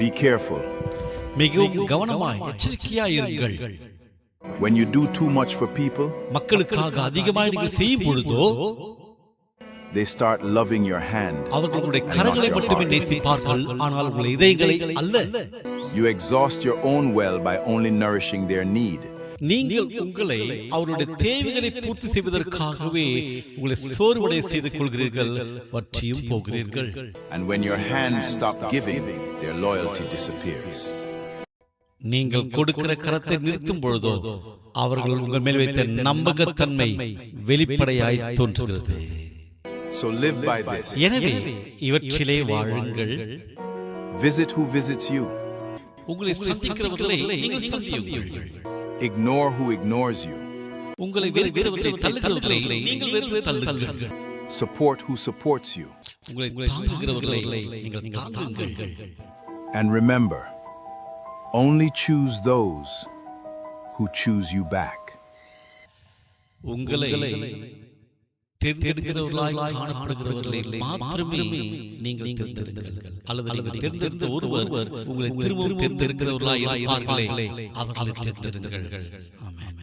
Be careful. மிகவும் கவனமாய் எச்சரிக்கையாயிருங்கள். When you do too much for people, மக்களுக்காக அதிகமாய் நீங்கள் செய்யும் பொழுதோ they start loving your hand. அவர்களுடைய கரங்களை மட்டுமே நேசிப்பார்கள், ஆனால் உங்கள் இதயங்களை அல்ல. You exhaust your own well by only nourishing their need. நீங்கள் உங்களை அவருடைய தேவைகளை பூர்த்தி செய்வதற்காகவே உங்களை சோர்வடை செய்து கொள்கிறீர்கள், பற்றியும் போகிறீர்கள். And when your hands stop giving, their loyalty disappears. நீங்கள் கொடுக்கிற கரத்தை நிறுத்தும் பொழுதோ அவர்கள் உங்கள் மேல் வைத்த நம்பகத்தன்மை வெளிப்படையாய் தோன்றுகிறது. So live by this. எனவே இவற்றிலே வாழுங்கள். Visit who visits you. உங்களை சந்திக்கிறவர்களை நீங்கள் சந்தியுங்கள். Ignore who ignores you. உங்களை வெறுக்கிறவர்களை தள்ளுகிறவர்களை நீங்கள் வெறுத்து தள்ளுங்கள். Support who supports you. உங்களை தாங்குகிறவர்களை நீங்கள் தாங்குங்கள். And remember, only choose those who choose you back. உங்களை தேர்ந்தெடுக்கிறவர்களாய் காணப்படுகிறவர்களை மாத்திரமே நீங்கள் தேர்ந்தெடுங்கள். அல்லது நீங்கள் தேர்ந்தெடுத்த ஒருவர் உங்களை திரும்பவும் தேர்ந்தெடுக்கிறவர்களாய் இருப்பார்களே, அவர்களை தேர்ந்தெடுங்கள். ஆமென்.